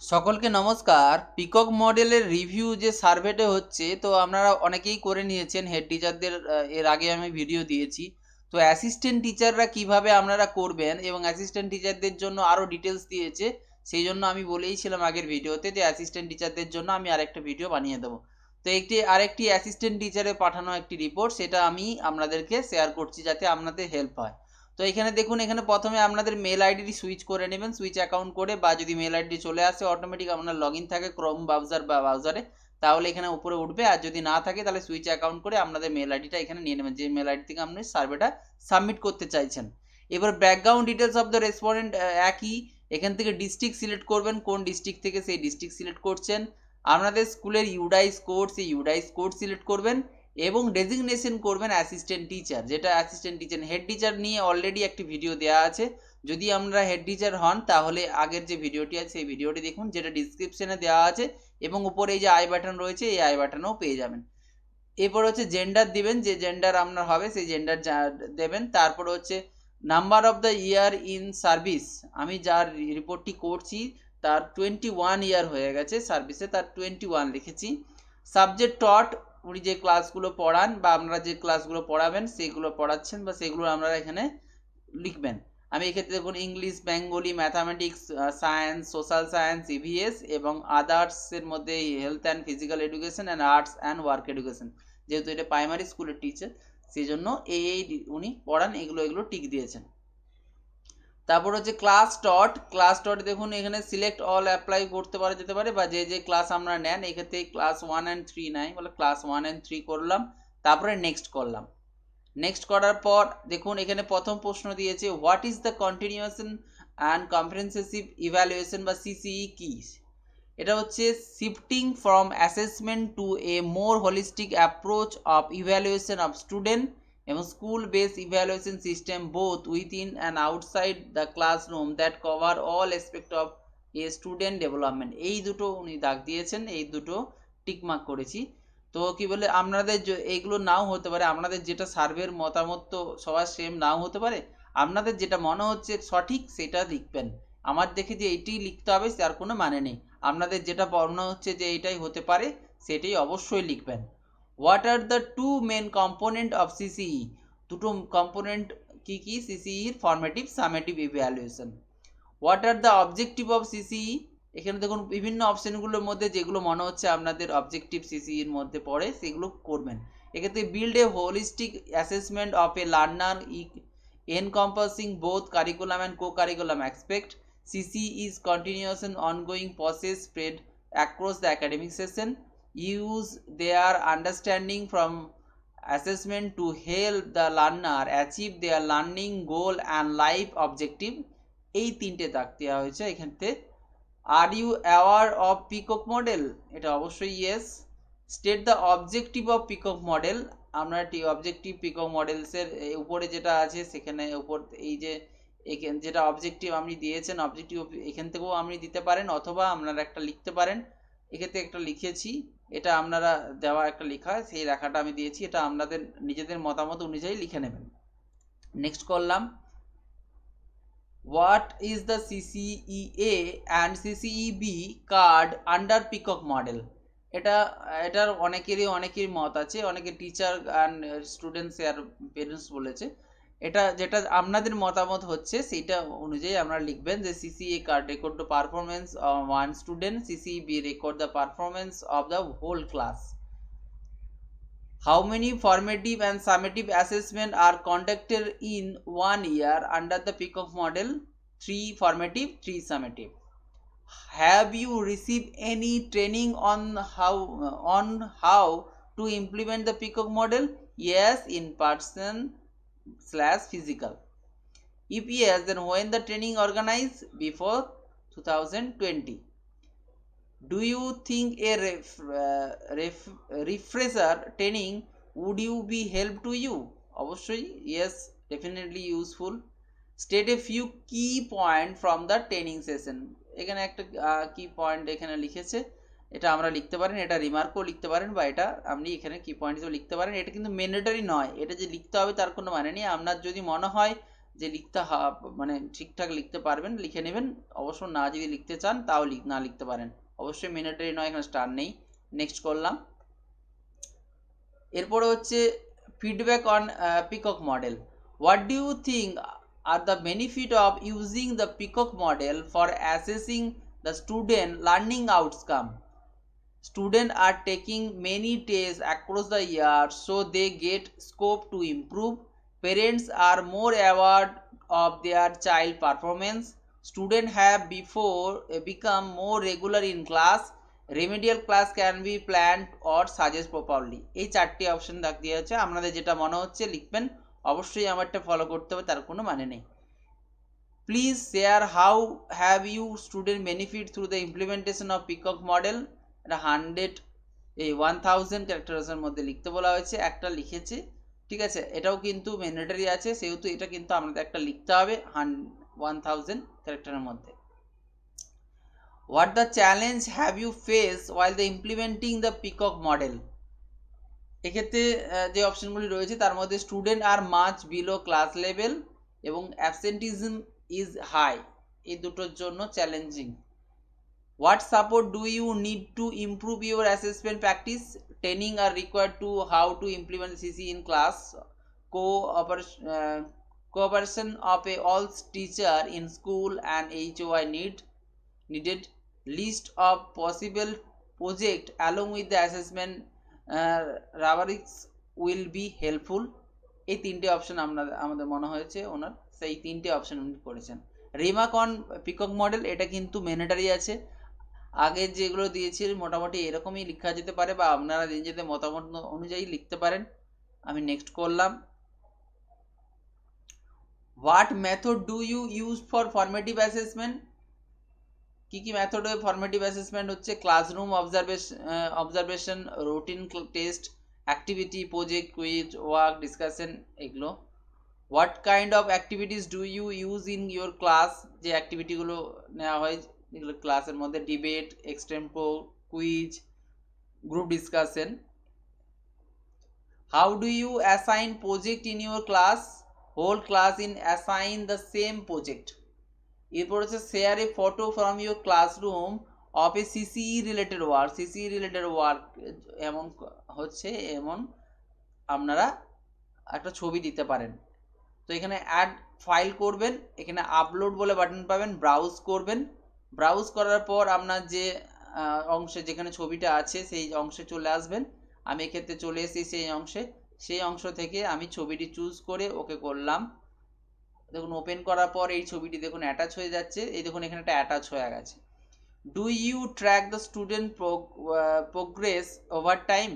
সকলকে নমস্কার। পিকক মডেলের রিভিউ যে সার্ভেটা হচ্ছে, তো আপনারা অনেকেই করে নিয়েছেন। হেড টিচারদের এর আগে আমি ভিডিও দিয়েছি। তো অ্যাসিস্ট্যান্ট টিচাররা কিভাবে আপনারা করবেন এবং অ্যাসিস্ট্যান্ট টিচারদের জন্য আরও ডিটেলস দিয়েছে, সেই জন্য আমি বলেইছিলাম আগের ভিডিওতে যে অ্যাসিস্ট্যান্ট টিচারদের জন্য আমি আরেকটা ভিডিও বানিয়ে দেবো। তো আরেকটি অ্যাসিস্ট্যান্ট টিচারে পাঠানো একটি রিপোর্ট, সেটা আমি আপনাদেরকে শেয়ার করছি যাতে আপনাদের হেল্প হয়। তো এখানে দেখুন, এখানে প্রথমে আপনাদের মেল আইডি সুইচ করে নেবেন, সুইচ অ্যাকাউন্ট করে, বা যদি মেল আইডি চলে আসে অটোমেটিক আপনার লগ ইন থাকে ক্রোম ব্রাউজার বা ব্রাউজারে, তাহলে এখানে উপরে উঠবে। আর যদি না থাকে তাহলে সুইচ অ্যাকাউন্ট করে আপনাদের মেল আইডিটা এখানে নিয়ে নেবেন, যে মেল আইডি থেকে আপনি সার্ভেটা সাবমিট করতে চাইছেন। এবার background details of the respondent একই, এখান থেকে ডিস্ট্রিক্ট সিলেক্ট করবেন, কোন ডিস্ট্রিক্ট থেকে সেই ডিস্ট্রিক্ট সিলেক্ট করছেন। আপনাদের স্কুলের ইউডাইস কোড, সেই ইউডাইস কোড সিলেক্ট করবেন এবং ডেজিগনেশন করবেন অ্যাসিস্ট্যান্ট টিচার, যেটা অ্যাসিস্ট্যান্ট টিচার। হেড টিচার নিয়ে অলরেডি একটি ভিডিও দেওয়া আছে, যদি আপনারা হেড টিচার হন তাহলে আগের যে ভিডিওটি আছে সেই ভিডিওটি দেখুন, যেটা ডিসক্রিপশনে দেওয়া আছে, এবং উপরে এই যে আই বাটন রয়েছে এই আই বাটনেও পেয়ে যাবেন। এরপর হচ্ছে জেন্ডার দিবেন, যে জেন্ডার আপনার হবে সেই জেন্ডার দেবেন। তারপর হচ্ছে number of the year in service, আমি যার রিপোর্টটি করছি তার 21 ইয়ার হয়ে গেছে সার্ভিসে, তার 21 লিখেছি। সাবজেক্ট টট, উনি যে ক্লাসগুলো পড়ান বা আপনারা যে ক্লাসগুলো পড়াবেন সেগুলো পড়াচ্ছেন বা সেগুলো আপনারা এখানে লিখবেন। আমি এক্ষেত্রে দেখুন English, Bengali, mathematics, science, social science, EVS এবং আদার্সের মধ্যে health and physical education and arts and work education, যেহেতু এটা প্রাইমারি স্কুলের টিচার সেই জন্য এই উনি পড়ান, এগুলো টিক দিয়েছেন। তারপর হচ্ছে ক্লাস টট, ক্লাস টট দেখুন এখানে সিলেক্ট অল অ্যাপ্লাই করতে পারে, যেতে পারে, বা যে ক্লাস আমরা নেন এক্ষেত্রে ক্লাস 1 and 3 নাই, বলে ক্লাস 1 and 3 করলাম, তারপরে নেক্সট করলাম। নেক্সট করার পর দেখুন এখানে প্রথম প্রশ্ন দিয়েছে, what is the continuation and comprehensive evaluation বা সিসিই কি। এটা হচ্ছে shifting from assessment to a more holistic approach of evaluation of student এবং school based evaluation system both within and outside the classroom that cover all aspect of a student development. এই দুটো উনি দাগ দিয়েছেন, এই দুটো টিকমার্ক করেছি। তো কি বলে, আপনাদের এইগুলো নাও হতে পারে, আপনাদের যেটা সার্ভের মতামত তো সবার সেম নাও হতে পারে, আপনাদের যেটা মনে হচ্ছে সঠিক সেটা লিখবেন। আমার দেখে যে এইটি লিখতে হবে তার কোনো মানে নেই, আপনাদের যেটা মনে হচ্ছে যে এইটাই হতে পারে সেটাই অবশ্যই লিখবেন। What are the two main component of CCE, দুটো কম্পোনেন্ট কি কি সিসিইর, formative, summative evaluation. What are the objective of CCE, এখানে দেখুন বিভিন্ন অপশনগুলোর মধ্যে যেগুলো মনে হচ্ছে আপনাদের অবজেক্টিভ সিসিইর মধ্যে পড়ে সেগুলো করবেন। এক্ষেত্রে build a holistic assessment of A learner encompassing both curriculum and co-curriculum aspect. CCE is continuous and ongoing process spread across the academic session. Use their understanding from assessment to help the learner achieve their learning goal and life objective. এই তিনটে দাগ দেওয়া হয়েছে এখানে। Are you aware of peacock model, এটা অবশ্যই yes. State the objective of peacock model, আপনার objective peacock মডেলসের উপরে যেটা আছে সেখানে উপর এই যে যেটা অবজেক্টিভ আপনি দিয়েছেন, অবজেক্টিভ এখান থেকেও আপনি দিতে পারেন অথবা আপনারা একটা লিখতে পারেন। এক্ষেত্রে একটা লিখেছি, এটা আপনারা দেওয়া একটা লেখা, সেই লেখাটা আমি দিয়েছি, এটা আপনাদের নিজেদের মতামত অনুযায়ী লিখে নেবেন। নেক্সট করলাম, what is the CCEA and CCEB card under Peacock model? এটার অনেকেরই মত আছে, অনেকে টিচার অ্যান্ড স্টুডেন্টস আর পেরেন্টস বলেছে। এটা যেটা আপনাদের মতামত হচ্ছে সেইটা অনুযায়ী আপনারা লিখবেন যে CCEA card record the performance of one student, CCEB record the performance of the whole class. How many formative and summative assessments are conducted in 1 year under the Peacock model? 3 formative, 3 summative. Have you received any training on how to implement the Peacock model? Yes, in person/physical. If yes, then when the training organized? Before 2020. Do you think a refresher training would you be help to you? Obviously yes, definitely useful. State a few key point from the training session. এখানে একটা কি point এখানে লিখেছে, এটা আমরা লিখতে পারেন, এটা রিমার্কও লিখতে পারেন, বা এটা আপনি এখানে কি পয়েন্ট হিসেবে লিখতে পারেন। এটা কিন্তু ম্যান্ডেটরি নয়, এটা যে লিখতে হবে তার কোনো মানে নেই। আপনার যদি মনে হয় যে লিখতে মানে ঠিকঠাক লিখতে পারবেন লিখে নেবেন, অবশ্য না যদি লিখতে চান তাও না লিখতে পারেন, অবশ্যই ম্যান্ডেটরি নয়, এখানে স্টার নেই। নেক্সট করলাম। এরপরে হচ্ছে feedback on peacock model. What do you think are the benefit of using the peacock model for assessing the student learning outcome? Students are taking many tests across the year, so they get scope to improve. Parents are more aware of their child performance. Students have become more regular in class. Remedial class can be planned or suggest properly. এই চারটি option দেওয়া আছে, আপনাদের যেটা মনে হচ্ছে লিখবেন, অবশ্যই আমারটা ফলো করতে হবে, তার কোনো মানে নেই। Please share how have you student benefit through the implementation of Peacock model. এটা 1000 ক্যারেক্টার্সের মধ্যে লিখতে বলা হয়েছে, একটা লিখেছে, ঠিক আছে। এটাও কিন্তু ম্যান্ডেটরি আছে, সেহেতু এটা কিন্তু আমাদের একটা লিখতে হবে 1000 ক্যারেক্টারের মধ্যে। What the challenge have you faced while the implementing the Peacock model? এক্ষেত্রে যে অপশনগুলি রয়েছে তার মধ্যে স্টুডেন্ট আর মাচ বিলো ক্লাস লেভেল এবং অ্যাবসেন্টিজম ইজ হাই, এই দুটোর জন্য challenging. What support do you need to improve your assessment practice? Training are required to how to implement CCE in class. Cooperation of all teacher in school and HOI needed. List of possible project along with the assessment rubrics will be helpful. এই তিনটে option আমাদের মনে হয়েছে ওনার, সেই তিনটে option উনি করেছেন। Remark on peacock model, এটা কিন্তু ম্যান্ডেটরি আছে, আগে যেগুলো দিয়েছি মোটামুটি এরকমই লেখা যেতে পারে বা আপনারা নিজেদের মতামত অনুযায়ী লিখতে পারেন। আমি নেক্সট করলাম। What method do you use for formative assessment? কি কি মেথড ফর্মেটিভ অ্যাসেসমেন্ট হচ্ছে? Classroom observation, routine test, activity, project, quiz, work, discussion, এগুলো। What kind of activities do you use in your class? যে অ্যাক্টিভিটিগুলো নেওয়া হয় এগুলো ক্লাসের মধ্যে debate, extempore, quiz, group discussion. How do you assign project in your class? Whole class in assign the same project. এরপর হচ্ছে share a photo from your classroom of A CCE related work. CCE related work এমন হচ্ছে, এমন আপনারা একটা ছবি দিতে পারেন। তো এখানে অ্যাড ফাইল করবেন, এখানে আপলোড বলে বাটন পাবেন, ব্রাউজ করবেন, ব্রাউজ করার পর আপনার যে অংশে যেখানে ছবিটা আছে সেই অংশে চলে আসবেন। আমি এক্ষেত্রে চলে এসেছি সেই অংশে, সেই অংশ থেকে আমি ছবিটি চুজ করে ওকে করলাম। দেখুন ওপেন করার পর এই ছবিটি দেখুন অ্যাটাচ হয়ে যাচ্ছে, এই দেখুন এখানে একটা অ্যাটাচ হয়ে গেছে। Do you track the student progress over time?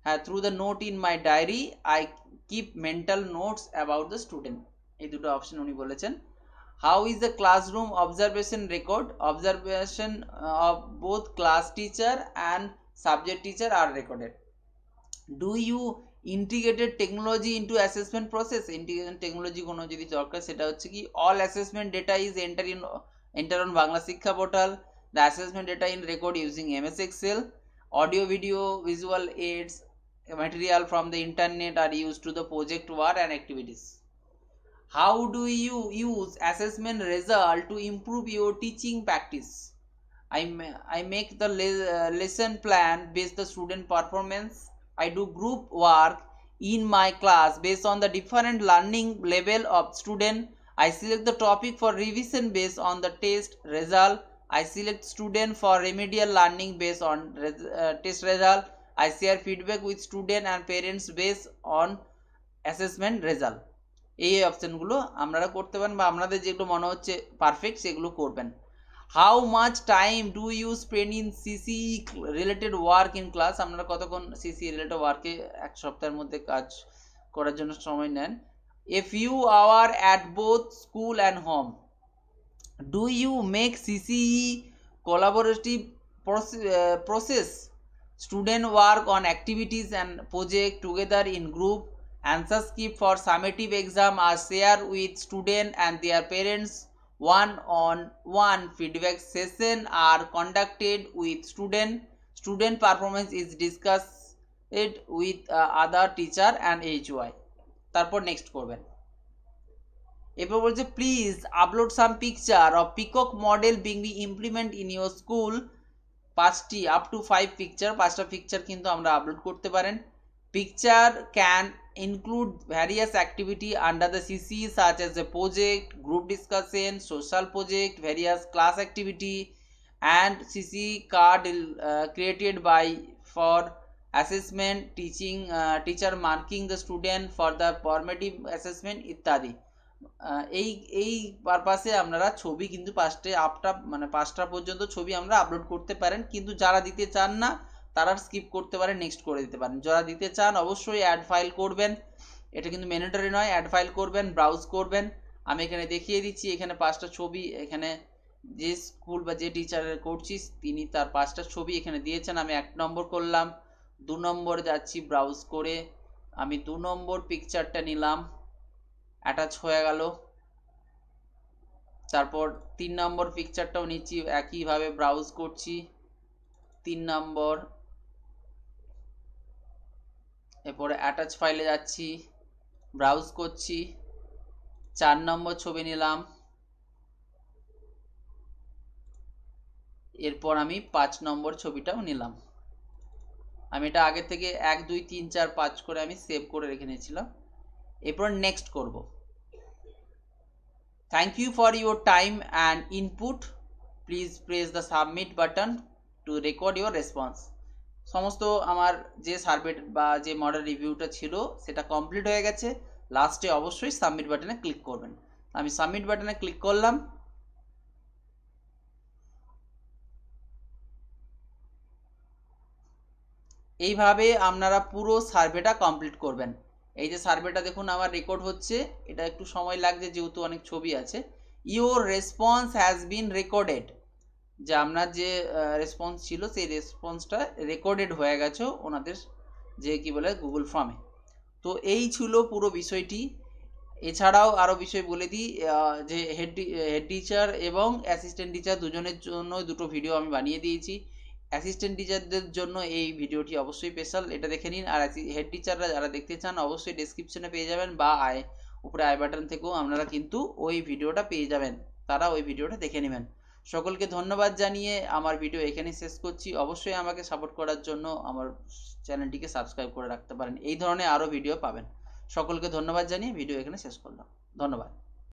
হ্যাঁ, through the note in my diary I keep mental notes about the student. এই দুটো অপশন উনি বলেছেন। How is the classroom observation record? Observation of both class teacher and subject teacher are recorded. Do you integrated technology into assessment process? Integration technology কোনো যদি দরকার সেটা হচ্ছে কি, all assessment data is enter on Bangla Shiksha portal. The assessment data in record using MS Excel. Audio, video, visual aids, material from the internet are used to the project work and activities. How do you use assessment result to improve your teaching practice? I make the lesson plan based the student performance. I do group work in my class based on the different learning level of student. I select the topic for revision based on the test result. I select student for remedial learning based on test result. I share feedback with student and parents based on assessment result. এই অপশনগুলো আপনারা করতে পারেন বা আপনাদের যেগুলো মনে হচ্ছে পারফেক্ট সেগুলো করবেন। How much time do you spend in CCE related work in class? আপনারা কতক্ষণ সিসিই রিলেটেড ওয়ার্কে এক সপ্তাহের মধ্যে কাজ করার জন্য সময় নেন? A few hour at both school and home. Do you make CCE collaborative process? Student work on activities and project together in group. Answer script for summative exam are shared with student and their parents. One-on-one feedback session are conducted with student. Student performance is discussed with other teacher and HOI. তারপর next করবেন। এরপর বলছে please upload some picture of peacock model being be implement in your school. 5টি up to 5 picture, 5টা picture কিন্তু আমরা upload করতে পারেন। Picture can include various activity under the CCE such as a project, group discussion, social project, various class activity, and CCE card created by for assessment, teacher marking the student for the formative assessment ইত্যাদি। এই পারপাসে আপনারা ছবি কিন্তু 5টা পর্যন্ত ছবি আমরা আপলোড করতে পারেন, কিন্তু যারা দিতে চান না তারা স্কিপ করতে পারেন, নেক্সট করে দিতে পারেন। যারা দিতে চান অবশ্যই অ্যাড ফাইল করবেন, এটা কিন্তু ম্যান্ডেটরি নয়, অ্যাড ফাইল করবেন, ব্রাউজ করবেন। আমি এখানে দেখিয়ে দিচ্ছি, এখানে 5টা ছবি, এখানে যে স্কুল বা যে টিচারের করছি তিনি তার 5টা ছবি এখানে দিয়েছেন। আমি 1 নম্বর করলাম, 2 নম্বর যাচ্ছি, ব্রাউজ করে আমি 2 নম্বর পিকচারটা নিলাম, অ্যাটাচ হয়ে গেল। তারপর 3 নম্বর পিকচারটাও নিচ্ছি, একইভাবে ব্রাউজ করছি, 3 নম্বর, এরপরে অ্যাটাচ ফাইলে যাচ্ছি, ব্রাউজ করছি, 4 নম্বর ছবি নিলাম, এরপর আমি 5 নম্বর ছবিটাও নিলাম। আমি এটা আগে থেকে 1 2 3 4 5 করে আমি সেভ করে রেখে নিয়েছিলাম। এরপর নেক্সট করব। Thank you for your time and input, please press the submit button to record your response. সমস্ত আমার যে সার্ভে বা যে মডেল রিভিউটা ছিল সেটা কমপ্লিট হয়ে গেছে। লাস্টে অবশ্যই সাবমিট বাটনে ক্লিক করবেন। আমি সাবমিট বাটনে ক্লিক করলাম। এইভাবে আপনারা পুরো সার্ভেটা কমপ্লিট করবেন। এই যে সার্ভেটা দেখুন আমার রেকর্ড হচ্ছে, এটা একটু সময় লাগছে যেহেতু অনেক ছবি আছে। Your response has been recorded, যে আপনার যে রেসপন্স ছিল সেই রেসপন্সটা রেকর্ডেড হয়ে গেছে ওনাদের যে কি বলে গুগল ফর্মে। তো এই ছিল পুরো বিষয়টি। এছাড়াও আরও বিষয় বলে দিই, যে হেড টিচার এবং অ্যাসিস্ট্যান্ট টিচার দুজনের জন্য দুটো ভিডিও আমি বানিয়ে দিয়েছি। অ্যাসিস্ট্যান্ট টিচারদের জন্য এই ভিডিওটি অবশ্যই স্পেশাল, এটা দেখে নিন। আর হেড টিচাররা যারা দেখতে চান অবশ্যই ডেসক্রিপশনে পেয়ে যাবেন, বা উপরে আই বাটন থেকেও আপনারা কিন্তু ওই ভিডিওটা পেয়ে যাবেন, তারা ওই ভিডিওটা দেখে নেবেন। সকলকে ধন্যবাদ জানিয়ে আমার ভিডিও এখানেই শেষ করছি। অবশ্যই আমাকে সাপোর্ট করার জন্য আমার চ্যানেলটিকে সাবস্ক্রাইব করে রাখতে পারেন, এই ধরনের আরও ভিডিও পাবেন। সকলকে ধন্যবাদ জানিয়ে ভিডিও এখানে শেষ করলাম। ধন্যবাদ।